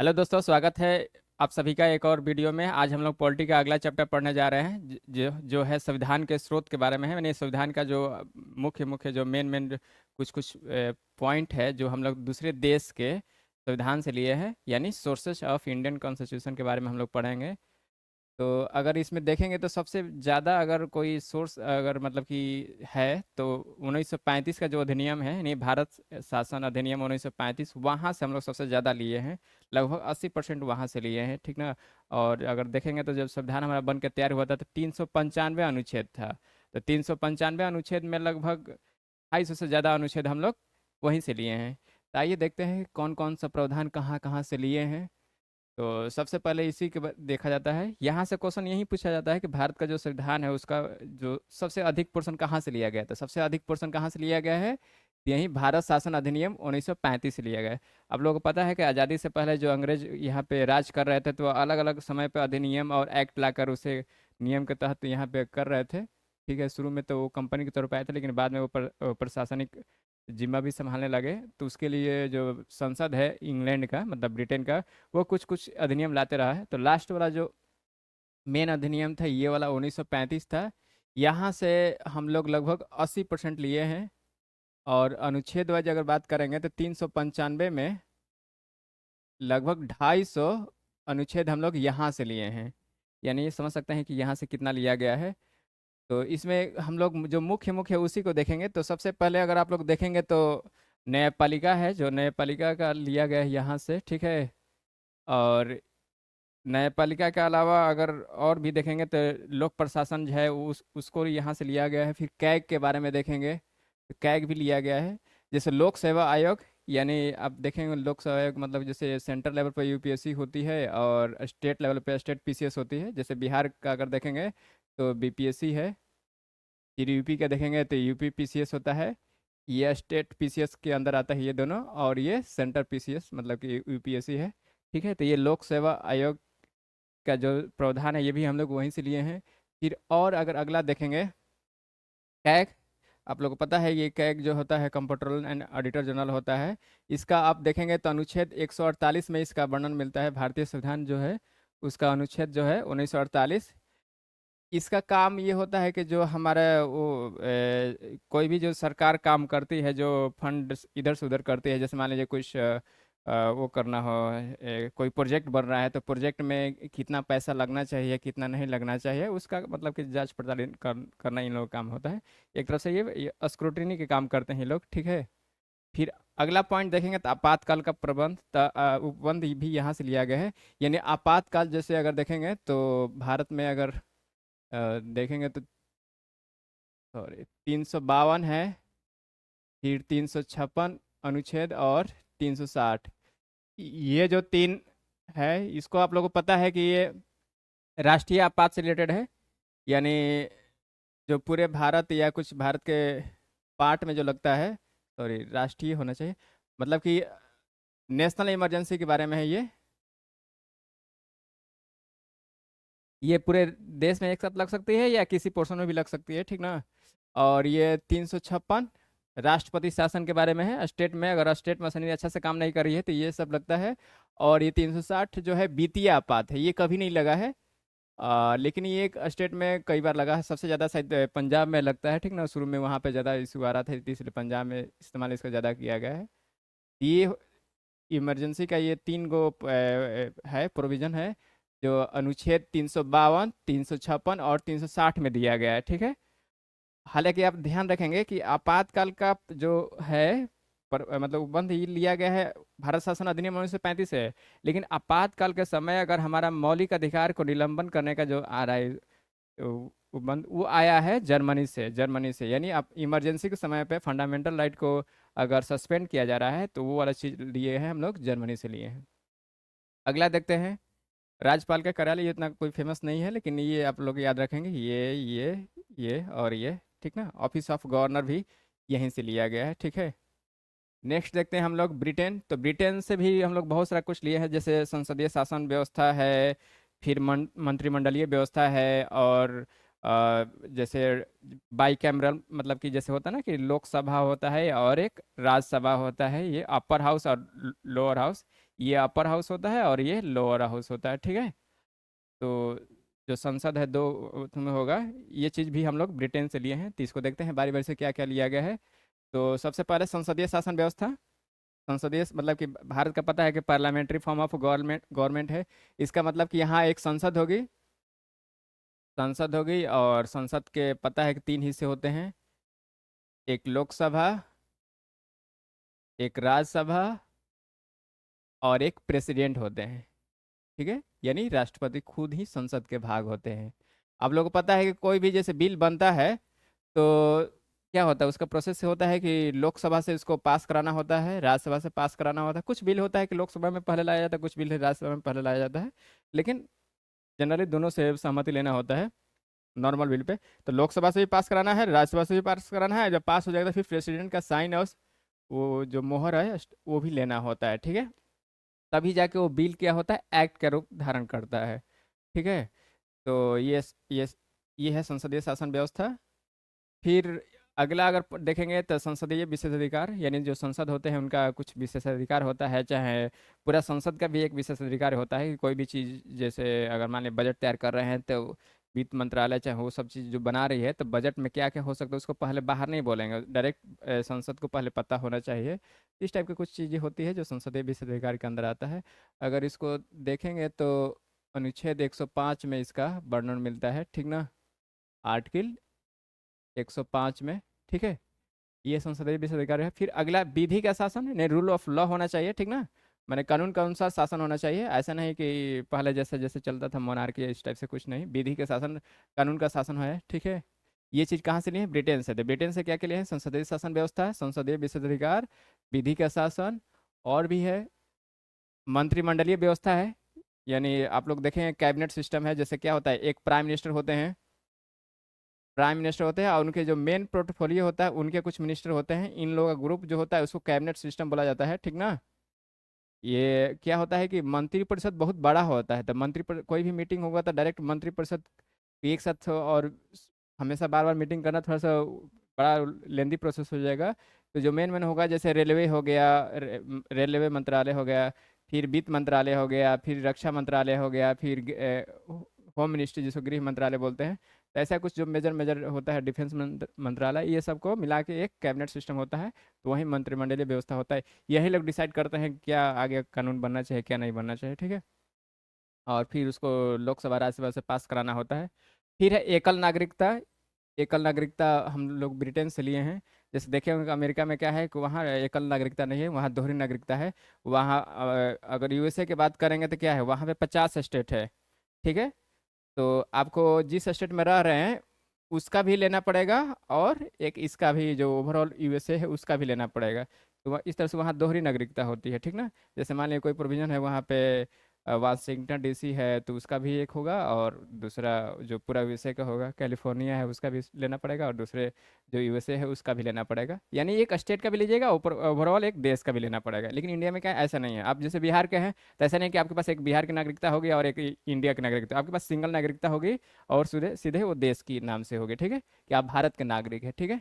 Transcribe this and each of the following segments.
Hello दोस्तों, स्वागत है आप सभी का एक और वीडियो में। आज हम लोग पॉलिटी का अगला चैप्टर पढ़ने जा रहे हैं जो है संविधान के स्रोत के बारे में है। यानी संविधान का जो मुख्य मुख्य जो मेन मेन कुछ कुछ पॉइंट है जो हम लोग दूसरे देश के संविधान से लिए हैं, यानी सोर्सेस ऑफ इंडियन कॉन्स्टिट्यूशन के बारे में हम लोग पढ़ेंगे। तो अगर इसमें देखेंगे तो सबसे ज़्यादा अगर कोई सोर्स अगर मतलब कि है तो 1935 का जो अधिनियम है, यानी भारत शासन अधिनियम 1935, वहाँ से हम लोग सबसे ज़्यादा लिए हैं। लगभग 80% वहाँ से लिए हैं, ठीक ना। और अगर देखेंगे तो जब संविधान हमारा बन के तैयार हुआ था तो 395 अनुच्छेद था। तो 395 अनुच्छेद में लगभग 250 से ज़्यादा अनुच्छेद हम लोग वहीं से लिए हैं। तो आइए देखते हैं कौन कौन सा प्रावधान कहाँ कहाँ से लिए हैं। तो सबसे पहले इसी के देखा जाता है। यहाँ से क्वेश्चन यही पूछा जाता है कि भारत का जो संविधान है उसका जो सबसे अधिक पोर्शन कहाँ से लिया गया है। तो सबसे अधिक पोर्शन कहाँ से लिया गया है? यही भारत शासन अधिनियम 1935 से लिया गया है। आप लोगों को पता है कि आज़ादी से पहले जो अंग्रेज यहाँ पे राज कर रहे थे तो अलग अलग समय पे अधिनियम और एक्ट लाकर उसे नियम के तहत यहाँ पे कर रहे थे। ठीक है, शुरू में तो वो कंपनी के तौर पर आए थे, लेकिन बाद में वो प्रशासनिक जिम्मा भी संभालने लगे। तो उसके लिए जो संसद है इंग्लैंड का, मतलब ब्रिटेन का, वो कुछ कुछ अधिनियम लाते रहा है। तो लास्ट वाला जो मेन अधिनियम था ये वाला 1935 था। यहाँ से हम लोग लगभग 80% लिए हैं। और अनुच्छेद वाइज अगर बात करेंगे तो 395 में लगभग 250 अनुच्छेद हम लोग यहाँ से लिए हैं। यानी ये समझ सकते हैं कि यहाँ से कितना लिया गया है। तो इसमें हम लोग जो मुख्य मुख्य उसी को देखेंगे। तो सबसे पहले अगर आप लोग देखेंगे तो न्यायपालिका है, जो न्यायपालिका का लिया गया है यहाँ से, ठीक है। और न्यायपालिका के अलावा अगर और भी देखेंगे तो लोक प्रशासन जो है उसको यहाँ से लिया गया है। फिर कैग के बारे में देखेंगे तो कैग भी लिया गया है। जैसे लोक सेवा आयोग, यानी आप देखेंगे लोक सेवा आयोग मतलब जैसे सेंट्रल लेवल पर यूपीएससी होती है और स्टेट लेवल पर स्टेट पीसीएस होती है। जैसे बिहार का अगर देखेंगे तो बीपीएससी है। फिर यूपी का देखेंगे तो यूपी पीसीएस होता है। ये स्टेट पीसीएस के अंदर आता है ये दोनों, और ये सेंटर पीसीएस मतलब कि यूपीएससी है। ठीक है, तो ये लोक सेवा आयोग का जो प्रावधान है ये भी हम लोग वहीं से लिए हैं। फिर और अगर अगला देखेंगे कैग, आप लोगों को पता है ये कैग जो होता है कंप्ट्रोलर एंड ऑडिटर जनरल होता है। इसका आप देखेंगे तो अनुच्छेद 148 में इसका वर्णन मिलता है। भारतीय संविधान जो है उसका अनुच्छेद जो है 1948। इसका काम ये होता है कि जो हमारा वो कोई भी जो सरकार काम करती है, जो फंड इधर से उधर करती है, जैसे मान लीजिए कुछ वो करना हो, कोई प्रोजेक्ट बन रहा है तो प्रोजेक्ट में कितना पैसा लगना चाहिए कितना नहीं लगना चाहिए, उसका मतलब कि जांच पड़ताल करना इन लोगों का काम होता है। एक तरफ से ये स्क्रूटनी के काम करते हैं ये लोग, ठीक है। फिर अगला पॉइंट देखेंगे तो आपातकाल का प्रबंध, उपबंध भी यहाँ से लिया गया है। यानी आपातकाल जैसे अगर देखेंगे तो भारत में अगर देखेंगे तो सॉरी 352 है। फिर 356 अनुच्छेद और 360, ये जो तीन है इसको आप लोगों को पता है कि ये राष्ट्रीय आपात से रिलेटेड है। यानी जो पूरे भारत या कुछ भारत के पार्ट में जो लगता है, सॉरी राष्ट्रीय होना चाहिए, मतलब कि नेशनल इमरजेंसी के बारे में है ये पूरे देश में एक साथ लग सकती है या किसी पोर्शन में भी लग सकती है, ठीक ना। और ये 356 राष्ट्रपति शासन के बारे में है। स्टेट में अगर स्टेट मशीनरी अच्छा से काम नहीं कर रही है तो ये सब लगता है। और ये 360 जो है वित्तीय आपात है, ये कभी नहीं लगा है। लेकिन ये एक स्टेट में कई बार लगा है, सबसे ज़्यादा शायद पंजाब में लगता है, ठीक ना। शुरू में वहाँ पे ज़्यादा इशू आ रहा था तो इसलिए पंजाब में इस्तेमाल इसका ज़्यादा किया गया है। ये इमरजेंसी का ये तीन गो है प्रोविजन है जो अनुच्छेद 352, 356 और 360 में दिया गया है, ठीक है। हालांकि आप ध्यान रखेंगे कि आपातकाल का जो है मतलब उपबंध ये लिया गया है भारत शासन अधिनियम 1935 से। लेकिन आपातकाल के समय अगर हमारा मौलिक अधिकार को निलंबन करने का जो आ रहा है उपबंध, वो आया है जर्मनी से। यानी आप इमरजेंसी के समय पे फंडामेंटल राइट को अगर सस्पेंड किया जा रहा है तो वो वाला चीज़ लिए हैं हम लोग, जर्मनी से लिए हैं। अगला देखते हैं। राज्यपाल का कार्यालय ये इतना कोई फेमस नहीं है, लेकिन ये आप लोग याद रखेंगे, ये और ये, ठीक ना। ऑफिस ऑफ गवर्नर भी यहीं से लिया गया है, ठीक है। नेक्स्ट देखते हैं हम लोग ब्रिटेन। तो ब्रिटेन से भी हम लोग बहुत सारा कुछ लिए हैं, जैसे संसदीय शासन व्यवस्था है। फिर मंत्रिमंडलीय व्यवस्था है। और जैसे बाई कैमरल, मतलब कि जैसे होता है ना कि लोकसभा होता है और एक राज्यसभा होता है, ये अपर हाउस और लोअर हाउस। ये अपर हाउस होता है और ये लोअर हाउस होता है, ठीक है। तो जो संसद है दो उसमें होगा। ये चीज़ भी हम लोग ब्रिटेन से लिए हैं, तो इसको देखते हैं बारी बारी से क्या क्या लिया गया है। तो सबसे पहले संसदीय शासन व्यवस्था। संसदीय मतलब कि भारत का पता है कि parliamentary form of government government है। इसका मतलब कि यहाँ एक संसद होगी। संसद होगी और संसद के पता है कि तीन हिस्से होते हैं, एक लोकसभा, एक राज्यसभा और एक प्रेसिडेंट होते हैं, ठीक है। यानी राष्ट्रपति खुद ही संसद के भाग होते हैं। आप लोगों को पता है कि कोई भी जैसे बिल बनता है तो क्या होता है, उसका प्रोसेस से होता है कि लोकसभा से उसको पास कराना होता है, राज्यसभा से पास कराना होता है। कुछ बिल होता है कि लोकसभा में पहले लाया जाता है, कुछ बिल राज्यसभा में पहले लाया जाता है, लेकिन जनरली दोनों से सहमति लेना होता है नॉर्मल बिल पे। तो लोकसभा से भी पास कराना है, राज्यसभा से भी पास कराना है। जब पास हो जाएगा तो फिर प्रेसिडेंट का साइन और वो जो मोहर है वो भी लेना होता है, ठीक है। तभी जाके वो बिल क्या होता है, एक्ट का रूप धारण करता है, ठीक है। तो ये ये है संसदीय शासन व्यवस्था। फिर अगला अगर देखेंगे तो संसदीय विशेषाधिकार, यानी जो संसद होते हैं उनका कुछ विशेषाधिकार होता है। चाहे पूरा संसद का भी एक विशेषाधिकार होता है कि कोई भी चीज़, जैसे अगर मान लें बजट तैयार कर रहे हैं तो वित्त मंत्रालय चाहे वो सब चीज़ जो बना रही है, तो बजट में क्या क्या हो सकता है उसको पहले बाहर नहीं बोलेंगे, डायरेक्ट संसद को पहले पता होना चाहिए। इस टाइप की कुछ चीज़ें होती है जो संसदीय विशेषाधिकार के अंदर आता है। अगर इसको देखेंगे तो अनुच्छेद 105 में इसका वर्णन मिलता है, ठीक ना। आर्टिकल 105 में, ठीक है। ये संसदीय विशेषाधिकार है। फिर अगला विधि का शासन, नहीं रूल ऑफ लॉ होना चाहिए, ठीक ना। मैंने कानून का अनुसार शासन होना चाहिए। ऐसा नहीं कि पहले जैसे जैसे चलता था मोनार्की, इस टाइप से कुछ नहीं। विधि का शासन, कानून का शासन है, ठीक है। ये चीज़ कहाँ से ली है, ब्रिटेन से। तो ब्रिटेन से क्या के लिए है, संसदीय शासन व्यवस्था, संसदीय विशेषाधिकार, विधि का शासन, और भी है मंत्रिमंडलीय व्यवस्था है। यानी आप लोग देखें कैबिनेट सिस्टम है, जैसे क्या होता है, एक प्राइम मिनिस्टर होते हैं, प्राइम मिनिस्टर होते हैं और उनके जो मेन पोर्टफोलियो होता है उनके कुछ मिनिस्टर होते हैं। इन लोगों का ग्रुप जो होता है उसको कैबिनेट सिस्टम बोला जाता है, ठीक ना। ये क्या होता है कि मंत्रिपरिषद बहुत बड़ा होता है, तो कोई भी मीटिंग होगा तो डायरेक्ट मंत्रिपरिषद एक साथ और हमेशा बार बार मीटिंग करना थोड़ा सा बड़ा लेंदी प्रोसेस हो जाएगा। तो जो मेन मेन होगा, जैसे रेलवे हो गया, रेलवे मंत्रालय हो गया, फिर वित्त मंत्रालय हो गया, फिर रक्षा मंत्रालय हो गया, फिर होम मिनिस्ट्री जिसको गृह मंत्रालय बोलते हैं। तो ऐसा कुछ जो मेजर मेजर होता है, डिफेंस मंत्रालय, ये सबको मिला के एक कैबिनेट सिस्टम होता है। तो वही मंत्रिमंडलीय व्यवस्था होता है। यही लोग डिसाइड करते हैं क्या आगे कानून बनना चाहिए क्या नहीं बनना चाहिए, ठीक है। और फिर उसको लोकसभा राज्यसभा से पास कराना होता है। फिर है एकल नागरिकता। एकल नागरिकता हम लोग ब्रिटेन से लिए हैं। जैसे देखे होंगे अमेरिका में क्या है कि वहाँ एकल नागरिकता नहीं है, वहाँ दोहरी नागरिकता है। वहाँ अगर यूएसए की बात करेंगे तो क्या है, वहाँ पे 50 स्टेट है, ठीक है। तो आपको जिस स्टेट में रह रहे हैं उसका भी लेना पड़ेगा, और एक इसका भी जो ओवरऑल यूएसए है उसका भी लेना पड़ेगा। तो इस तरह से वहाँ दोहरी नागरिकता होती है, ठीक ना। जैसे मान लिया कोई प्रोविजन है वहाँ पे वाशिंगटन डीसी है तो उसका भी एक होगा, और दूसरा जो पूरा यूएसए का होगा कैलिफोर्निया है उसका भी लेना पड़ेगा, और दूसरे जो यूएसए है उसका भी लेना पड़ेगा। यानी एक स्टेट का भी लीजिएगा, ऊपर ओवरऑल एक देश का भी लेना पड़ेगा। लेकिन इंडिया में क्या है, ऐसा नहीं है। आप जैसे बिहार के हैं तो ऐसा नहीं कि आपके पास एक बिहार की नागरिकता होगी और एक इंडिया की नागरिकता, आपके पास सिंगल नागरिकता होगी और सीधे सीधे वो देश की नाम से होगी, ठीक है, कि आप भारत के नागरिक हैं, ठीक है।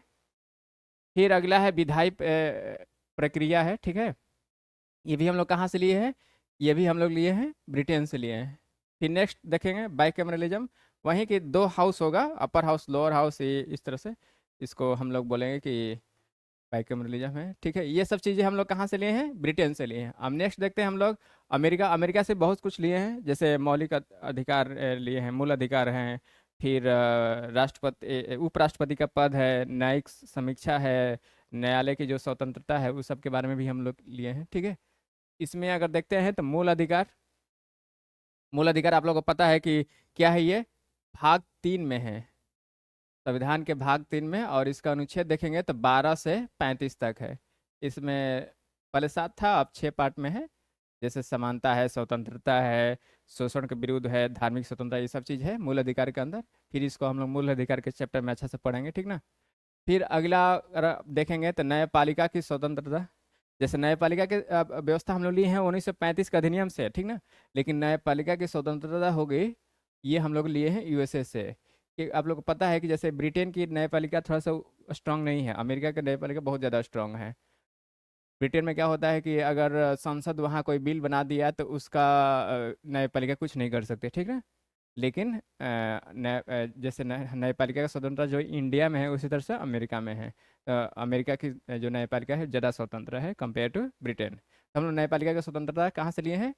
फिर अगला है विधायी प्रक्रिया है, ठीक है। ये भी हम लोग कहाँ से लिए हैं, ये भी हम लोग लिए हैं ब्रिटेन से लिए हैं। फिर नेक्स्ट देखेंगे बाइकैमरलिज्म। वहीं की दो हाउस होगा, अपर हाउस लोअर हाउस, ये इस तरह से इसको हम लोग बोलेंगे कि बाइकैमरलिज्म है, ठीक है। ये सब चीज़ें हम लोग कहाँ से लिए हैं, ब्रिटेन से लिए हैं। अब नेक्स्ट देखते हैं हम लोग अमेरिका। अमेरिका से बहुत कुछ लिए हैं, जैसे मौलिक अधिकार लिए हैं, मूल अधिकार हैं। फिर राष्ट्रपति उपराष्ट्रपति का पद है, न्यायिक समीक्षा है, न्यायालय की जो स्वतंत्रता है उस सब के बारे में भी हम लोग लिए हैं, ठीक है। इसमें अगर देखते हैं तो मूल अधिकार, मूल अधिकार आप लोगों को पता है कि क्या है, ये भाग 3 में है, संविधान के भाग 3 में। और इसका अनुच्छेद देखेंगे तो 12 से 35 तक है। इसमें पहले 7 था, अब 6 पार्ट में है। जैसे समानता है, स्वतंत्रता है, शोषण के विरुद्ध है, धार्मिक स्वतंत्रता, ये सब चीज़ है मूल अधिकार के अंदर। फिर इसको हम लोग मूल अधिकार के चैप्टर में अच्छा से पढ़ेंगे, ठीक ना। फिर अगला अगर देखेंगे तो न्यायपालिका की स्वतंत्रता। जैसे न्यायपालिका के व्यवस्था हम लोग लिए हैं 1935 का अधिनियम से, ठीक ना। लेकिन न्यायपालिका की स्वतंत्रता हो गई, ये हम लोग लिए हैं यूएसए से। कि आप लोग को पता है कि जैसे ब्रिटेन की न्यायपालिका थोड़ा सा स्ट्रांग नहीं है, अमेरिका की न्यायपालिका बहुत ज़्यादा स्ट्रांग है। ब्रिटेन में क्या होता है कि अगर संसद वहाँ कोई बिल बना दिया तो उसका न्यायपालिका कुछ नहीं कर सकते, ठीक है। लेकिन जैसे न्यायपालिका का स्वतंत्रता जो इंडिया में है उसी तरह से अमेरिका में है। अमेरिका की जो न्यायपालिका है ज़्यादा स्वतंत्र है कंपेयर टू ब्रिटेन। तो हम लोग न्यायपालिका की स्वतंत्रता कहाँ से लिए हैं?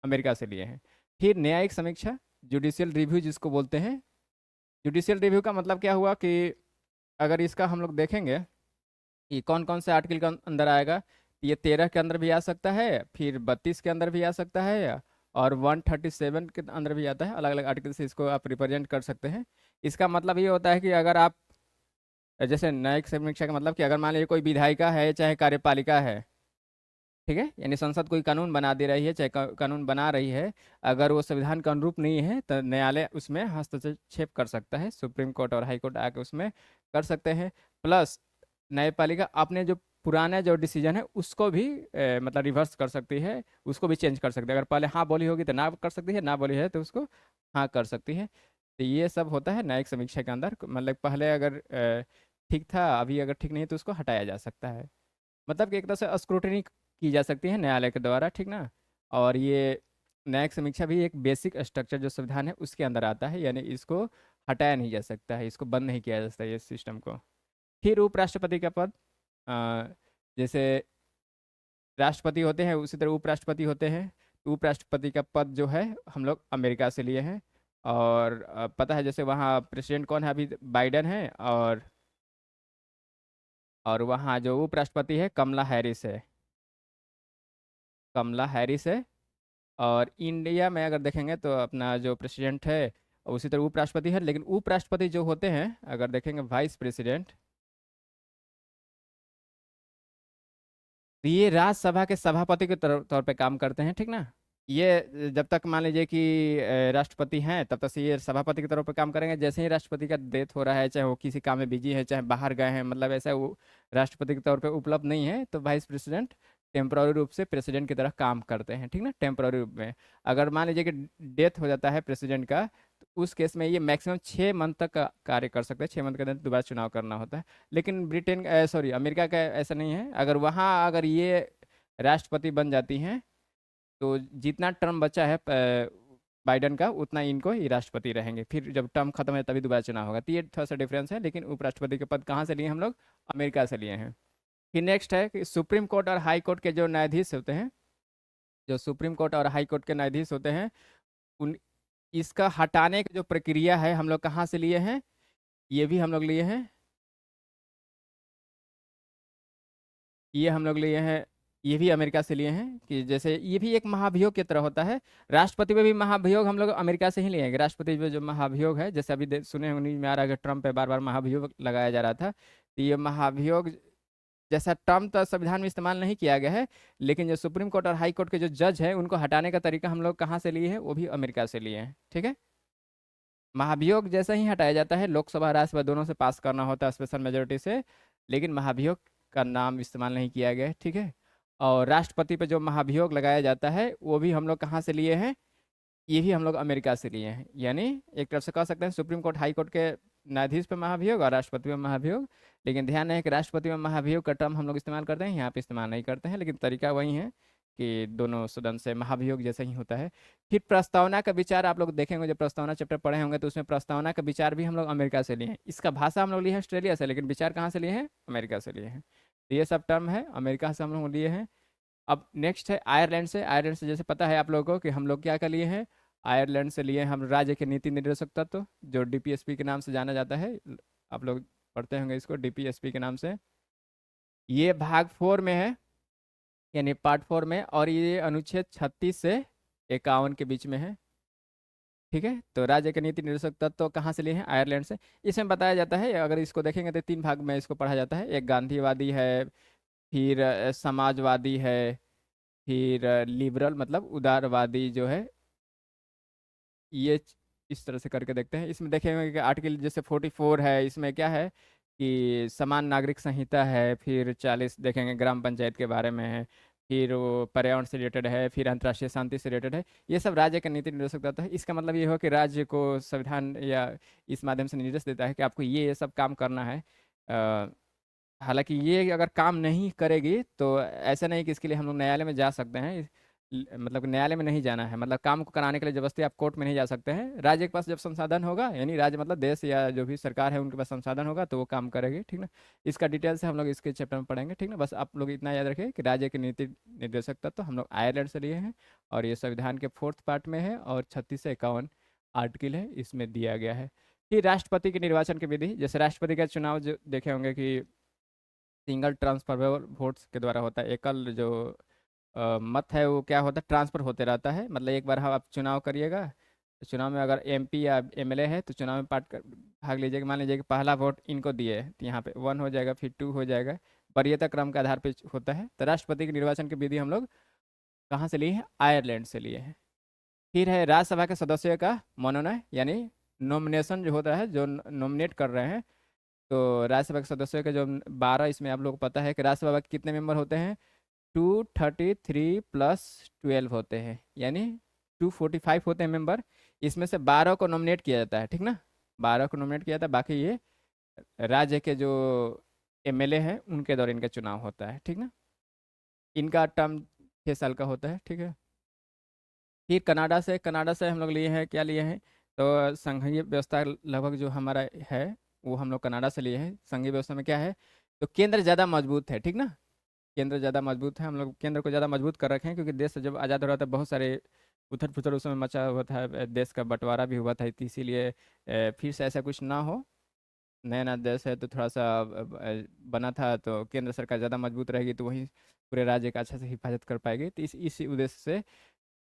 अमेरिका से लिए हैं। फिर न्यायिक समीक्षा, जुडिशियल रिव्यू जिसको बोलते हैं। जुडिशियल रिव्यू का मतलब क्या हुआ कि अगर इसका हम लोग देखेंगे कि कौन कौन से आर्टिकल के अंदर आएगा, ये 13 के अंदर भी आ सकता है, फिर 32 के अंदर भी आ सकता है, और 137 के अंदर भी आता है। अलग अलग आर्टिकल से इसको आप रिप्रेजेंट कर सकते हैं। इसका मतलब ये होता है कि अगर आप जैसे न्यायिक समीक्षा का मतलब कि अगर मान लीजिए कोई विधायिका है चाहे कार्यपालिका है, ठीक है, यानी संसद कोई कानून बना दे रही है चाहे कानून बना रही है, अगर वो संविधान के अनुरूप नहीं है तो न्यायालय उसमें हस्तक्षेप कर सकता है। सुप्रीम कोर्ट और हाई कोर्ट आके उसमें कर सकते हैं। प्लस न्यायपालिका अपने जो पुराना जो डिसीजन है उसको भी मतलब रिवर्स कर सकती है, उसको भी चेंज कर सकती है। अगर पहले हाँ बोली होगी तो ना कर सकती है, ना बोली है तो उसको हाँ कर सकती है। तो ये सब होता है न्यायिक समीक्षा के अंदर। मतलब पहले अगर ठीक था, अभी अगर ठीक नहीं है तो उसको हटाया जा सकता है। मतलब कि एक तरह से स्क्रूटनी की जा सकती है न्यायालय के द्वारा, ठीक ना। और ये न्यायिक समीक्षा भी एक बेसिक स्ट्रक्चर जो संविधान है उसके अंदर आता है, यानी इसको हटाया नहीं जा सकता है, इसको बंद नहीं किया जा सकता है ये सिस्टम को। फिर उपराष्ट्रपति का पद, अ, जैसे राष्ट्रपति होते हैं उसी तरह उपराष्ट्रपति होते हैं। तो उपराष्ट्रपति का पद जो है हम लोग अमेरिका से लिए हैं। और पता है जैसे वहाँ प्रेसिडेंट कौन है अभी? बाइडेन है। और वहाँ जो उपराष्ट्रपति है कमला हैरिस है। कमला हैरिस है। और इंडिया में अगर देखेंगे तो अपना जो प्रेसिडेंट है उसी तरह उपराष्ट्रपति है। लेकिन उपराष्ट्रपति जो होते हैं अगर देखेंगे वाइस प्रेसिडेंट, तो ये राज्यसभा के सभापति के तौर पे काम करते हैं, ठीक ना। ये जब तक मान लीजिए कि राष्ट्रपति हैं तब तक से ये सभापति के तौर पे काम करेंगे। जैसे ही राष्ट्रपति का डेथ हो रहा है, चाहे वो किसी काम में बिजी है चाहे बाहर गए हैं, मतलब ऐसा वो राष्ट्रपति के तौर पे उपलब्ध नहीं है, तो वाइस प्रेसिडेंट टेम्पोररी रूप से प्रेसिडेंट की तरह काम करते हैं, ठीक ना, टेम्पोररी रूप में। अगर मान लीजिए कि डेथ हो जाता है प्रेसिडेंट का, तो उस केस में ये मैक्सिमम 6 मंथ तक का कार्य कर सकते हैं। 6 मंथ के अंदर दोबारा चुनाव करना होता है। लेकिन ब्रिटेन सॉरी अमेरिका का ऐसा नहीं है। अगर वहाँ अगर ये राष्ट्रपति बन जाती हैं तो जितना टर्म बचा है बाइडन का उतना इनको ही राष्ट्रपति रहेंगे। फिर जब टर्म खत्म है तभी दोबारा चुनाव होगा। तो ये थोड़ा सा डिफरेंस है। लेकिन उपराष्ट्रपति के पद कहाँ से लिए हम लोग? अमेरिका से लिए हैं। फिर नेक्स्ट है कि सुप्रीम कोर्ट और हाई कोर्ट के जो न्यायाधीश होते हैं, जो सुप्रीम कोर्ट और हाई कोर्ट के न्यायाधीश होते हैं, उन इसका हटाने की जो प्रक्रिया है हम लोग कहाँ से लिए हैं? ये भी हम लोग लिए हैं, ये हम लोग लिए हैं, ये भी अमेरिका से लिए हैं। कि जैसे ये भी एक महाभियोग की तरह होता है। राष्ट्रपति में भी महाभियोग हम लोग अमेरिका से ही लिए हैं। राष्ट्रपति में जो महाभियोग है, जैसे अभी सुने होंगे न्यूज़ में आ रहा है कि ट्रम्प पे बार बार महाभियोग लगाया जा रहा था, तो ये महाभियोग जैसा टर्म तो संविधान में इस्तेमाल नहीं किया गया है, लेकिन जो सुप्रीम कोर्ट और हाई कोर्ट के जो जज हैं उनको हटाने का तरीका हम लोग कहाँ से लिए हैं? वो भी अमेरिका से लिए हैं, ठीक है। महाभियोग जैसा ही हटाया जाता है, लोकसभा राज्यसभा दोनों से पास करना होता है स्पेशल मेजोरिटी से, लेकिन महाभियोग का नाम इस्तेमाल नहीं किया गया है, ठीक है। और राष्ट्रपति पे जो महाभियोग लगाया जाता है वो भी हम लोग कहाँ से लिए हैं? ये भी हम लोग अमेरिका से लिए हैं। यानी एक तरफ से कह सकते हैं सुप्रीम कोर्ट हाई कोर्ट के न्यायाधीश पे महाभियोग और राष्ट्रपति पे महाभियोग। लेकिन ध्यान है कि राष्ट्रपति में महाभियोग का टर्म हम लोग इस्तेमाल करते हैं, यहाँ पे इस्तेमाल नहीं करते हैं, लेकिन तरीका वही है कि दोनों सदन से महाभियोग जैसा ही होता है। फिर प्रस्तावना का विचार आप लोग देखेंगे, जब प्रस्तावना चैप्टर पढ़े होंगे तो उसमें प्रस्तावना का विचार भी हम लोग अमेरिका से लिए हैं। इसका भाषा हम लोग लिए हैं ऑस्ट्रेलिया से, लेकिन विचार कहाँ से लिए हैं? अमेरिका से लिए हैं। तो ये सब टर्म है अमेरिका से हम लोग लिए हैं। अब नेक्स्ट है आयरलैंड से। आयरलैंड से जैसे पता है आप लोगों को कि हम लोग क्या कर लिए हैं? आयरलैंड से लिए हम राज्य के नीति निर्देशक तत्व, जो डीपीएसपी के नाम से जाना जाता है। आप लोग पढ़ते होंगे इसको डीपीएसपी के नाम से। ये भाग 4 में है, यानी पार्ट 4 में, और ये अनुच्छेद 36 से 51 के बीच में है, ठीक है। तो राज्य के नीति निर्देशक तत्व तो कहाँ से लिए हैं? आयरलैंड से। इसमें बताया जाता है, अगर इसको देखेंगे तो 3 भाग में इसको पढ़ा जाता है। एक गांधीवादी है, फिर समाजवादी है, फिर लिबरल मतलब उदारवादी जो है। ये इस तरह से करके देखते हैं। इसमें देखेंगे कि आर्टिकल जैसे 44 है, इसमें क्या है कि समान नागरिक संहिता है। फिर 40 देखेंगे ग्राम पंचायत के बारे में है। फिर वो पर्यावरण से रिलेटेड है, फिर अंतर्राष्ट्रीय शांति से रिलेटेड है। ये सब राज्य का नीति निर्देशक तत्व है। इसका मतलब ये हो कि राज्य को संविधान या इस माध्यम से निर्देश देता है कि आपको ये सब काम करना है। हालांकि ये अगर काम नहीं करेगी तो ऐसा नहीं कि इसके लिए हम लोग न्यायालय में जा सकते हैं। मतलब न्यायालय में नहीं जाना है, मतलब काम को कराने के लिए जबरदस्ती आप कोर्ट में नहीं जा सकते हैं। राज्य के पास जब संसाधन होगा, यानी राज्य मतलब देश या जो भी सरकार है उनके पास संसाधन होगा तो वो काम करेगी, ठीक ना। इसका डिटेल से हम लोग इसके चैप्टर में पढ़ेंगे, ठीक ना। बस आप लोग इतना याद रखिए कि राज्य के नीति निर्देशक तत्व हम लोग आयरलैंड से लिए हैं, और ये संविधान के 4th पार्ट में है, और 36 से 51 आर्टिकल है इसमें दिया गया है। फिर राष्ट्रपति के निर्वाचन की विधि, जैसे राष्ट्रपति का चुनाव जो देखे होंगे कि सिंगल ट्रांसफरेबल वोट्स के द्वारा होता है। एकल जो मत है वो क्या होता है, ट्रांसफर होते रहता है। मतलब एक बार हम आप चुनाव करिएगा, तो चुनाव में अगर एमपी या एमएलए है तो चुनाव में भाग लीजिएगा। मान लीजिए कि पहला वोट इनको दिए है तो यहाँ पे 1 हो जाएगा, फिर 2 हो जाएगा, वरीयता क्रम के आधार पर होता है। तो राष्ट्रपति के निर्वाचन की विधि हम लोग कहाँ से लिए हैं, आयरलैंड से लिए हैं। फिर है राज्यसभा के सदस्यों का मनोनयन, यानी नॉमिनेशन जो होता है, जो नॉमिनेट कर रहे हैं। तो राज्यसभा के सदस्यों के जो 12, इसमें आप लोग को पता है कि राज्यसभा के कितने मेंबर होते हैं, 233 + 12 होते हैं, यानी 245 होते हैं मेंबर। इसमें से 12 को नॉमिनेट किया जाता है, ठीक ना। 12 को नॉमिनेट किया जाता है, बाकी ये राज्य के जो एमएलए हैं उनके द्वारा इनका चुनाव होता है, ठीक ना। इनका टर्म 6 साल का होता है, ठीक है। फिर कनाडा से हम लोग लिए हैं, क्या लिए हैं, तो संघीय व्यवस्था लगभग जो हमारा है वो हम लोग कनाडा से लिए हैं। संघीय व्यवस्था में क्या है, तो केंद्र ज़्यादा मजबूत है, ठीक ना। केंद्र ज़्यादा मजबूत है, हम लोग केंद्र को ज़्यादा मजबूत कर रखे हैं, क्योंकि देश जब आज़ाद हो रहा था बहुत सारे उथल पुथल उस समय मचा हुआ था, देश का बंटवारा भी हुआ था, तो इसीलिए फिर से ऐसा कुछ ना हो। नया नया देश है तो थोड़ा सा बना था, तो केंद्र सरकार ज़्यादा मजबूत रहेगी तो वहीं पूरे राज्य का अच्छे से हिफाजत कर पाएगी। तो इसी उद्देश्य से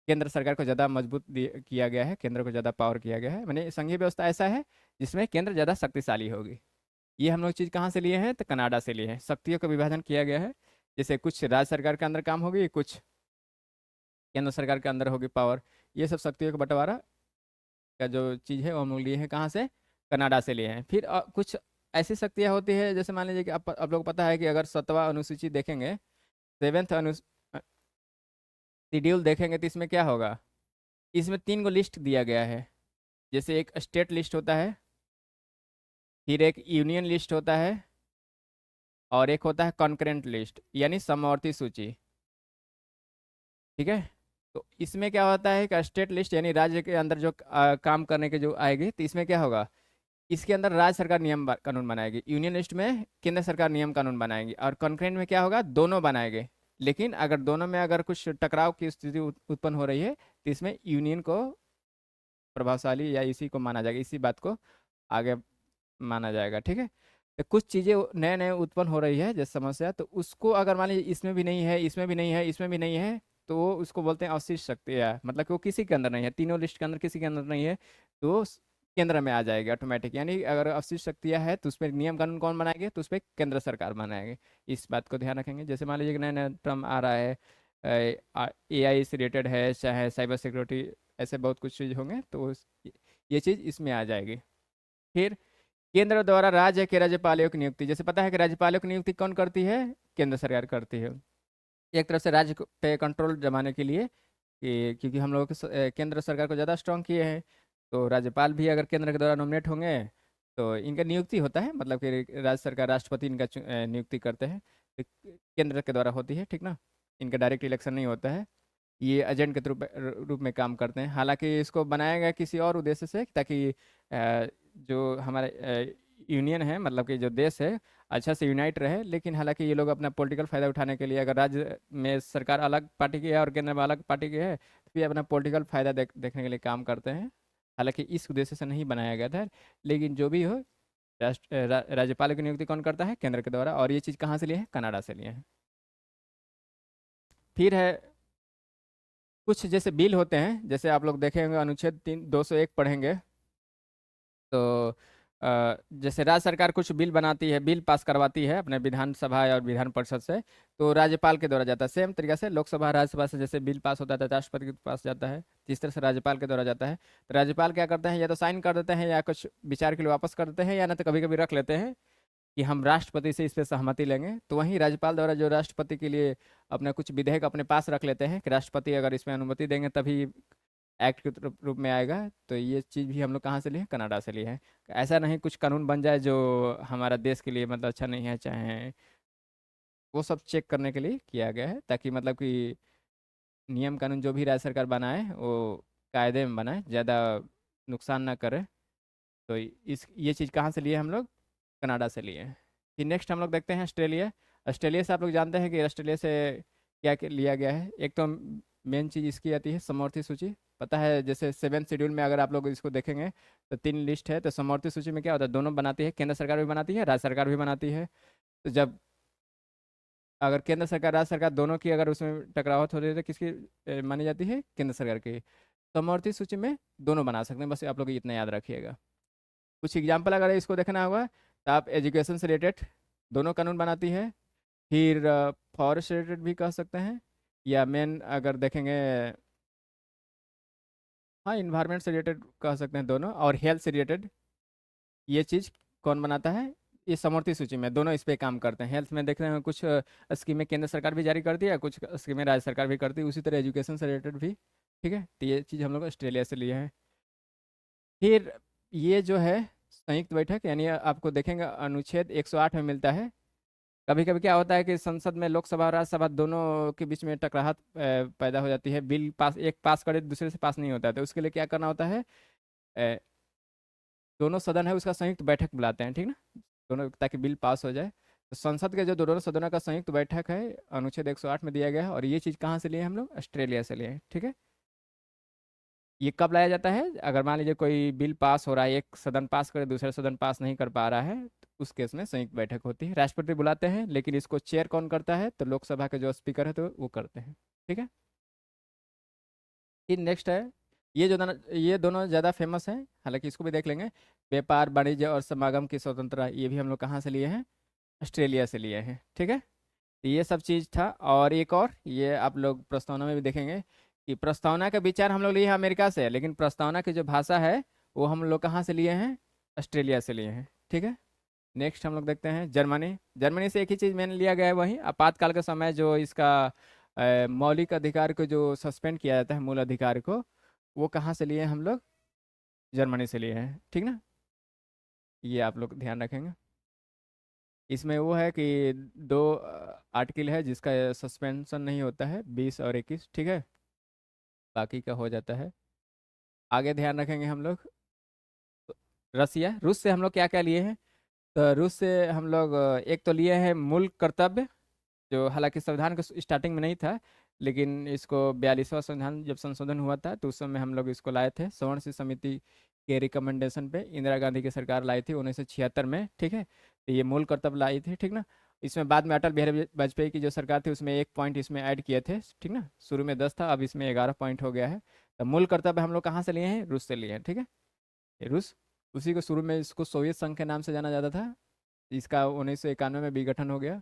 केंद्र सरकार को ज़्यादा मजबूत किया गया है, केंद्र को ज़्यादा पावर किया गया है। माने संघीय व्यवस्था ऐसा है जिसमें केंद्र ज़्यादा शक्तिशाली होगी। ये हम लोग चीज़ कहाँ से लिए हैं, तो कनाडा से लिए हैं। शक्तियों का विभाजन किया गया है, जैसे कुछ राज्य सरकार के अंदर काम होगी, कुछ केंद्र सरकार के अंदर होगी पावर। ये सब शक्तियों का बंटवारा का जो चीज़ है वो हम लोग लिए हैं कहाँ से, कनाडा से लिए हैं। फिर कुछ ऐसी शक्तियाँ होती है, जैसे मान लीजिए कि आप लोग को पता है कि अगर 7वां अनुसूची देखेंगे, 7th अनु शेड्यूल देखेंगे, तो इसमें क्या होगा, इसमें 3 गो लिस्ट दिया गया है। जैसे एक स्टेट लिस्ट होता है, फिर एक यूनियन लिस्ट होता है, और एक होता है कॉन्करेंट लिस्ट, यानी समवर्ती सूची, ठीक है। तो इसमें क्या होता है कि स्टेट लिस्ट यानी राज्य के अंदर जो काम करने के जो आएगी, तो इसमें क्या होगा, इसके अंदर राज्य सरकार नियम कानून बनाएगी। यूनियन लिस्ट में केंद्र सरकार नियम कानून बनाएगी, और कॉन्करेंट में क्या होगा, दोनों बनाएंगे। लेकिन अगर दोनों में अगर कुछ टकराव की स्थिति उत्पन्न हो रही है, तो इसमें यूनियन को प्रभावशाली या इसी को माना जाएगा, इसी बात को आगे माना जाएगा, ठीक है। तो कुछ चीज़ें नए नए उत्पन्न हो रही है जैसे समस्या, तो उसको अगर मान लीजिए इसमें भी नहीं है, इसमें भी नहीं है, इसमें भी नहीं है, तो वो उसको बोलते हैं अवशिष्ट शक्ति है। मतलब कि वो किसी के अंदर नहीं है, तीनों लिस्ट के अंदर किसी के अंदर नहीं है, तो वो केंद्र में आ जाएगी ऑटोमेटिक। यानी अगर अवशिष्ट शक्तियाँ है तो उस पर नियम कानून कौन बनाएंगे, तो उस पर केंद्र सरकार बनाएगी। इस बात को ध्यान रखेंगे। जैसे मान लीजिए कि नया नया टर्म आ रहा है, एआई से रिलेटेड है, चाहे साइबर सिक्योरिटी, ऐसे बहुत कुछ चीज़ होंगे, तो ये चीज़ इसमें आ जाएगी। फिर केंद्र द्वारा राज्य के राज्यपालों की नियुक्ति, जैसे पता है कि राज्यपालों की नियुक्ति कौन करती है, केंद्र सरकार करती है। एक तरफ से राज्य पे कंट्रोल जमाने के लिए, कि क्योंकि हम लोग केंद्र सरकार को ज़्यादा स्ट्रांग किए हैं, तो राज्यपाल भी अगर केंद्र के द्वारा नॉमिनेट होंगे तो इनका नियुक्ति होता है, मतलब कि राज्य सरकार राष्ट्रपति इनका नियुक्ति करते हैं, तो केंद्र के द्वारा होती है, ठीक ना। इनका डायरेक्ट इलेक्शन नहीं होता है। ये एजेंट के रूप में काम करते हैं। हालांकि इसको बनाया गया किसी और उद्देश्य से, ताकि जो हमारे यूनियन है, मतलब कि जो देश है, अच्छा से यूनाइट रहे। लेकिन हालांकि ये लोग अपना पॉलिटिकल फायदा उठाने के लिए, अगर राज्य में सरकार अलग पार्टी की है और केंद्र में अलग पार्टी की है, तो फिर अपना पॉलिटिकल फायदा देखने के लिए काम करते हैं। हालांकि इस उद्देश्य से नहीं बनाया गया था, लेकिन जो भी हो, राज्यपाल की नियुक्ति कौन करता है, केंद्र के द्वारा। और ये चीज़ कहाँ से लिए है, कनाडा से लिए हैं। फिर है कुछ जैसे बिल होते हैं, जैसे आप लोग देखे होंगे अनुच्छेद 201 पढ़ेंगे, तो जैसे राज्य सरकार कुछ बिल बनाती है, बिल पास करवाती है अपने विधानसभा और विधान परिषद से, तो राज्यपाल के द्वारा जाता है। सेम तरीके से लोकसभा राज्यसभा से जैसे बिल पास होता है तो राष्ट्रपति के पास जाता है, इस तरह से राज्यपाल के द्वारा जाता है। तो राज्यपाल क्या करते हैं, या तो साइन कर देते हैं, या कुछ विचार के लिए वापस कर देते हैं, या ना तो कभी कभी रख लेते हैं कि हम राष्ट्रपति से इस पर सहमति लेंगे। तो वहीं राज्यपाल द्वारा जो राष्ट्रपति के लिए अपना कुछ विधेयक अपने पास रख लेते हैं कि राष्ट्रपति अगर इसमें अनुमति देंगे तभी एक्ट के रूप में आएगा। तो ये चीज़ भी हम लोग कहाँ से लिए हैं, कनाडा से लिए हैं। ऐसा नहीं कुछ कानून बन जाए जो हमारा देश के लिए मतलब अच्छा नहीं है, चाहे वो सब चेक करने के लिए किया गया है, ताकि मतलब कि नियम कानून जो भी राज्य सरकार बनाए वो कायदे में बनाए, ज़्यादा नुकसान ना करे। तो इस ये चीज़ कहाँ से लिए हम लोग, कनाडा से लिए हैं। फिर नेक्स्ट हम लोग देखते हैं ऑस्ट्रेलिया। ऑस्ट्रेलिया से आप लोग जानते हैं कि ऑस्ट्रेलिया से क्या क्या लिया गया है। एक तो मेन चीज़ इसकी आती है समवर्ती सूची। पता है जैसे 7 शेड्यूल में अगर आप लोग इसको देखेंगे तो 3 लिस्ट है। तो समवर्ती सूची में क्या होता है, दोनों बनाती है, केंद्र सरकार भी बनाती है, राज्य सरकार भी बनाती है। तो जब अगर केंद्र सरकार राज्य सरकार दोनों की अगर उसमें टकरावट हो रही है तो किसकी मानी जाती है, केंद्र सरकार की। समवर्ती सूची में दोनों बना सकते हैं, बस आप लोग इतना याद रखिएगा। कुछ एग्जाम्पल अगर इसको देखना होगा तो आप एजुकेशन से रिलेटेड दोनों कानून बनाती है। फिर फॉरेस्ट से रिलेटेड भी कह सकते हैं, या मेन अगर देखेंगे, हाँ इन्वायरमेंट से रिलेटेड कह सकते हैं दोनों, और हेल्थ से रिलेटेड ये चीज़ कौन बनाता है, ये समवर्ती सूची में दोनों इस पे काम करते हैं। हेल्थ में देख रहे हैं कुछ स्कीमें केंद्र सरकार भी जारी करती है, कुछ स्कीमें राज्य सरकार भी करती है, उसी तरह एजुकेशन से रिलेटेड भी। ठीक है, तो ये चीज़ हम लोग ऑस्ट्रेलिया से लिए हैं। फिर ये जो है संयुक्त बैठक, यानी आपको देखेंगे अनुच्छेद 108 में मिलता है। कभी कभी क्या होता है कि संसद में लोकसभा और राज्यसभा दोनों के बीच में टकराहट पैदा हो जाती है, बिल पास एक पास करे दूसरे से पास नहीं होता है, तो उसके लिए क्या करना होता है, अ, दोनों सदन है उसका संयुक्त बैठक बुलाते हैं, ठीक ना, दोनों, ताकि बिल पास हो जाए। तो संसद के जो दोनों सदनों का संयुक्त बैठक है अनुच्छेद 108 में दिया गया है। और ये चीज़ कहाँ से लिए हैं हम लोग, ऑस्ट्रेलिया से लिए हैं। ठीक है, ये कब लाया जाता है, अगर मान लीजिए कोई बिल पास हो रहा है, एक सदन पास करे दूसरा सदन पास नहीं कर पा रहा है, तो उस केस में संयुक्त बैठक होती है। राष्ट्रपति बुलाते हैं, लेकिन इसको चेयर कौन करता है, तो लोकसभा के जो स्पीकर है तो वो करते हैं। ठीक है, फिर नेक्स्ट है, ये दोनों ज़्यादा फेमस हैं, हालांकि इसको भी देख लेंगे। व्यापार वाणिज्य और समागम की स्वतंत्रता, ये भी हम लोग कहाँ से लिए हैं, ऑस्ट्रेलिया से लिए हैं। ठीक है, तो ये सब चीज़ था। और एक और ये आप लोग प्रस्तावना में भी देखेंगे कि प्रस्तावना का विचार हम लोग लिए हैं अमेरिका से, लेकिन प्रस्तावना की जो भाषा है वो हम लोग कहाँ से लिए हैं, ऑस्ट्रेलिया से लिए हैं। ठीक है, नेक्स्ट हम लोग देखते हैं जर्मनी। जर्मनी से एक ही चीज़ मैंने लिया गया है, वही आपातकाल के समय जो इसका मौलिक अधिकार को जो सस्पेंड किया जाता है, मूल अधिकार को, वो कहाँ से लिए हैं हम लोग, जर्मनी से लिए हैं। ठीक ना, ये आप लोग ध्यान रखेंगे। इसमें वो है कि दो आर्टिकल है जिसका सस्पेंशन नहीं होता है, 20 और 21। ठीक है, बाकी का हो जाता है। आगे ध्यान रखेंगे हम लोग, रसिया, रूस से हम लोग क्या क्या लिए हैं। तो रूस से हम लोग एक तो लिए हैं मूल कर्तव्य, जो हालांकि संविधान के स्टार्टिंग में नहीं था, लेकिन इसको 42वां संविधान जब संशोधन हुआ था तो उस समय हम लोग इसको लाए थे, सवर्ण समिति के रिकमेंडेशन पे इंदिरा गांधी की सरकार लाई थी 1976 में। ठीक है, तो ये मूल कर्तव्य लाई थी। ठीक ना, इसमें बाद में अटल बिहारी वाजपेयी की जो सरकार थी उसमें एक पॉइंट इसमें ऐड किए थे। ठीक ना, शुरू में 10 था, अब इसमें 11 पॉइंट हो गया है। तो मूल कर्तव्य हम लोग कहाँ से लिए हैं, रूस से लिए हैं। ठीक है, ये रूस, उसी को शुरू में इसको सोवियत संघ के नाम से जाना जाता था। इसका 1991 में विघटन हो गया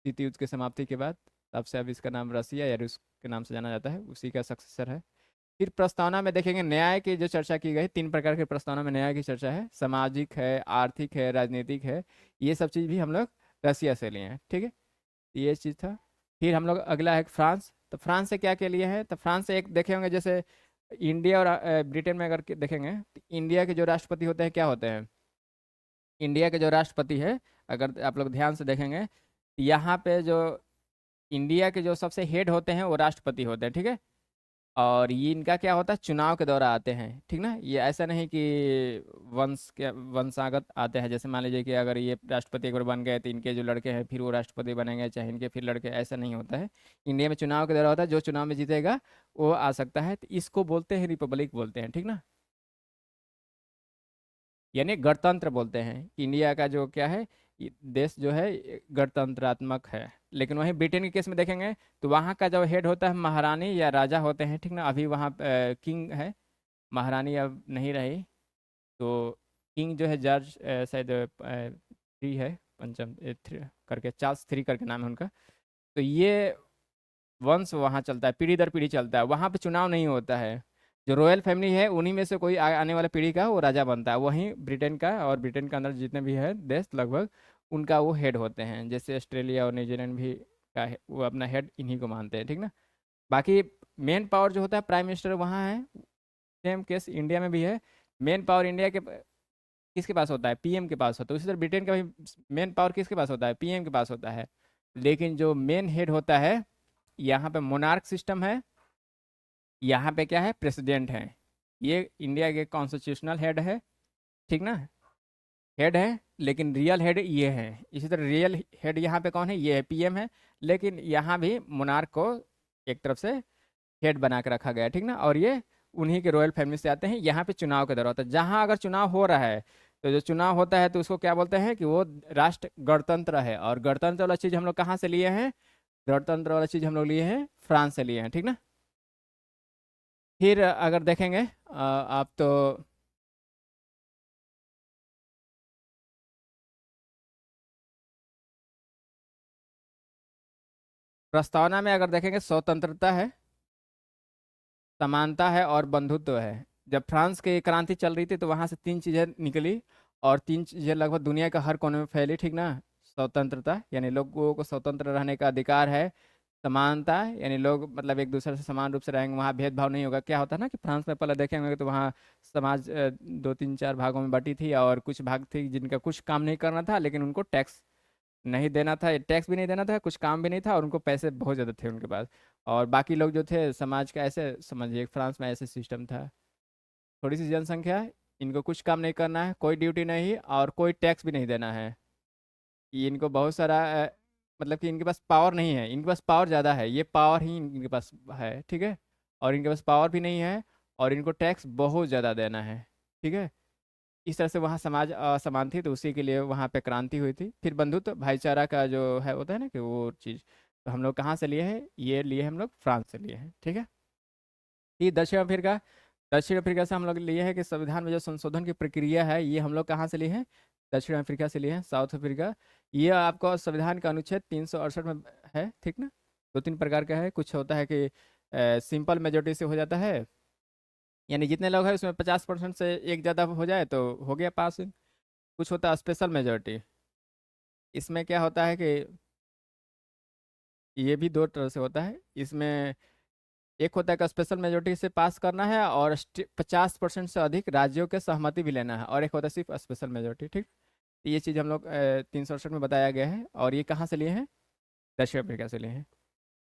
शीत युद्ध की समाप्ति के बाद, तब से अब इसका नाम रसिया या रूस के नाम से जाना जाता है, उसी का सक्सेसर है। फिर प्रस्तावना में देखेंगे न्याय की जो चर्चा की गई, 3 प्रकार के प्रस्तावना में न्याय की चर्चा है, सामाजिक है, आर्थिक है, राजनीतिक है। ये सब चीज़ भी हम लोग रसिया से लिए हैं। ठीक है, ये चीज़ था। फिर हम लोग अगला है फ्रांस। तो फ्रांस से क्या क्या लिए हैं, तो फ्रांस से एक देखे होंगे, जैसे इंडिया और ब्रिटेन में अगर देखेंगे तो इंडिया के जो राष्ट्रपति होते हैं क्या होते हैं, इंडिया के जो राष्ट्रपति है, अगर आप लोग ध्यान से देखेंगे, यहाँ पे जो इंडिया के जो सबसे हेड होते हैं वो राष्ट्रपति होते हैं। ठीक है, और ये इनका क्या होता है, चुनाव के दौरान आते हैं। ठीक ना, ये ऐसा नहीं कि वंशागत आते हैं, जैसे मान लीजिए कि अगर ये राष्ट्रपति एक बार बन गए तो इनके जो लड़के हैं फिर वो राष्ट्रपति बनेंगे, चाहे इनके फिर लड़के, ऐसा नहीं होता है। इंडिया में चुनाव के दौरान होता है, जो चुनाव में जीतेगा वो आ सकता है। तो इसको बोलते हैं रिपब्लिक बोलते हैं। ठीक ना, यानी गणतंत्र बोलते हैं कि इंडिया का जो क्या है, ये देश जो है ये गणतंत्रात्मक है। लेकिन वहीं ब्रिटेन के केस में देखेंगे तो वहाँ का जो हेड होता है महारानी या राजा होते हैं। ठीक ना, अभी वहाँ किंग है, महारानी अब नहीं रही। तो किंग जो है जॉर्ज शायद 3 है, पंचम 3 करके, चार्ल्स 3 करके नाम है उनका। तो ये वंश वहाँ चलता है, पीढ़ी दर पीढ़ी चलता है, वहाँ पे चुनाव नहीं होता है। जो रॉयल फैमिली है उन्हीं में से कोई आने वाले पीढ़ी का वो राजा बनता है। वहीं ब्रिटेन का, और ब्रिटेन के अंदर जितने भी है देश लगभग, उनका वो हेड होते हैं। जैसे ऑस्ट्रेलिया और न्यूजीलैंड भी का वो अपना हेड इन्हीं को मानते हैं। ठीक ना, बाकी मेन पावर जो होता है प्राइम मिनिस्टर वहाँ है, सेम केस इंडिया में भी है। मेन पावर इंडिया के किसके पास होता है? पीएम के पास होता है। उसी तरह ब्रिटेन का भी मेन पावर किसके पास होता है? पीएम के पास होता है। लेकिन जो मेन हेड होता है, यहाँ पे मोनार्क सिस्टम है, यहाँ पे क्या है? प्रेसिडेंट है। ये इंडिया के कॉन्स्टिट्यूशनल हेड है, ठीक ना? हेड है, लेकिन रियल हेड ये है। इसी तरह रियल हेड यहाँ पे कौन है? ये है, पीएम है। लेकिन यहाँ भी मोनार्क को एक तरफ से हेड बना के रखा गया है, ठीक ना? और ये उन्हीं के रॉयल फैमिली से आते हैं। यहाँ पे चुनाव का दौर होता है। जहाँ अगर चुनाव हो रहा है, तो जो चुनाव होता है तो उसको क्या बोलते हैं कि वो राष्ट्र गणतंत्र है। और गणतंत्र वाला चीज़ हम लोग कहाँ से लिए हैं? गणतंत्र वाला चीज़ हम लोग लिए हैं फ्रांस से लिए हैं, ठीक ना? फिर अगर देखेंगे आप तो प्रस्तावना में अगर देखेंगे, स्वतंत्रता है, समानता है और बंधुत्व है। जब फ्रांस की क्रांति चल रही थी तो वहां से तीन चीजें निकली, और तीन चीजें लगभग दुनिया का हर कोने में फैली, ठीक ना? स्वतंत्रता यानी लोगों को स्वतंत्र रहने का अधिकार है। समानता यानी लोग मतलब एक दूसरे से समान रूप से रहेंगे, वहाँ भेदभाव नहीं होगा। क्या होता है ना कि फ्रांस में पहले देखेंगे तो वहाँ समाज दो तीन चार भागों में बटी थी, और कुछ भाग थे जिनका कुछ काम नहीं करना था, लेकिन उनको टैक्स नहीं देना था, टैक्स भी नहीं देना था, कुछ काम भी नहीं था, और उनको पैसे बहुत ज़्यादा थे उनके पास। और बाकी लोग जो थे समाज का, ऐसे समझिए फ्रांस में ऐसे सिस्टम था। थोड़ी सी जनसंख्या है, इनको कुछ काम नहीं करना है, कोई ड्यूटी नहीं, और कोई टैक्स भी नहीं देना है। ये इनको बहुत सारा मतलब कि इनके पास पावर नहीं है, इनके पास पावर ज़्यादा है, ये पावर ही इनके पास है, ठीक है? और इनके पास पावर भी नहीं है, और इनको टैक्स बहुत ज़्यादा देना है, ठीक है? इस तरह से वहाँ समाज असमान थी, तो उसी के लिए वहाँ पे क्रांति हुई थी। फिर बंधुत्व भाईचारा का जो है होता है ना कि वो चीज़, तो हम लोग कहाँ से लिए हैं? ये लिए हम लोग फ्रांस से लिए हैं, ठीक है? ये दक्षिण अफ्रीका, दक्षिण अफ्रीका से हम लोग लिए हैं कि संविधान में जो संशोधन की प्रक्रिया है, ये हम लोग कहाँ से लिए हैं? दक्षिण अफ्रीका से लिए हैं, साउथ अफ्रीका। ये आपको संविधान का अनुच्छेद 368 में है, ठीक ना? दो तीन प्रकार का है। कुछ होता है कि सिंपल मेजोरिटी से हो जाता है, यानी जितने लोग हैं उसमें 50% से एक ज़्यादा हो जाए तो हो गया पास। कुछ होता है स्पेशल मेजोरिटी। इसमें क्या होता है कि ये भी दो तरह से होता है इसमें। एक होता है कि स्पेशल मेजोरिटी से पास करना है, और 50% से अधिक राज्यों के सहमति भी लेना है। और एक होता है सिर्फ स्पेशल मेजोरिटी, ठीक? तो ये चीज़ हम लोग 368 में बताया गया है, और ये कहाँ से लिए हैं? दक्षिण अफ्रीका से लिए हैं।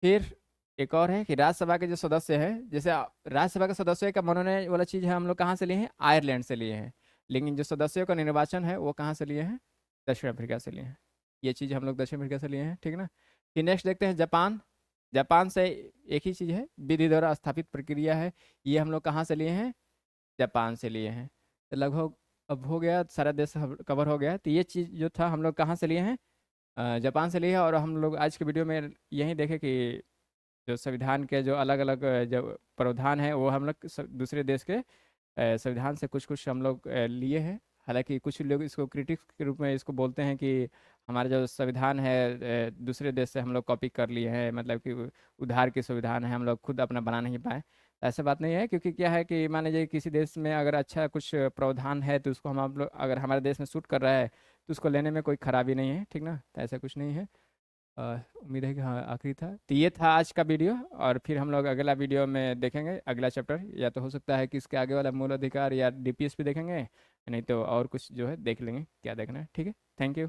फिर एक और है कि राज्यसभा के जो सदस्य हैं, जैसे राज्यसभा के सदस्यों का मनोनयन वाला चीज़ है, हम लोग कहाँ से लिए हैं? आयरलैंड से लिए हैं। लेकिन जो सदस्यों का निर्वाचन है वो कहाँ से लिए हैं? दक्षिण अफ्रीका से लिए हैं। ये चीज़ हम लोग दक्षिण अफ्रीका से लिए हैं, ठीक ना? फिर नेक्स्ट देखते हैं जापान। जापान से एक ही चीज़ है, विधि द्वारा स्थापित प्रक्रिया है। ये हम लोग कहाँ से लिए हैं? जापान से लिए हैं। तो लगभग अब हो गया, सारा देश कवर हो गया। तो ये चीज़ जो था हम लोग कहाँ से लिए हैं? जापान से लिए हैं। और हम लोग आज के वीडियो में यही देखें कि जो संविधान के जो अलग अलग जो प्रावधान है वो हम लोग दूसरे देश के संविधान से कुछ कुछ हम लोग लिए हैं। हालांकि कुछ लोग इसको क्रिटिक्स के रूप में इसको बोलते हैं कि हमारा जो संविधान है दूसरे देश से हम लोग कॉपी कर लिए हैं, मतलब कि उधार के संविधान है, हम लोग खुद अपना बना नहीं पाए। तो ऐसा बात नहीं है, क्योंकि क्या है कि मान लीजिए किसी देश में अगर अच्छा कुछ प्रावधान है तो उसको हम लोग अगर हमारे देश में सूट कर रहा है तो उसको लेने में कोई खराबी नहीं है, ठीक ना? तो ऐसा कुछ नहीं है। उम्मीद है कि हाँ आखिरी था। तो ये था आज का वीडियो, और फिर हम लोग अगला वीडियो में देखेंगे अगला चैप्टर। या तो हो सकता है कि इसके आगे वाला मूल अधिकार या डीपीएस भी देखेंगे, नहीं तो और कुछ जो है देख लेंगे क्या देखना है, ठीक है? Thank you.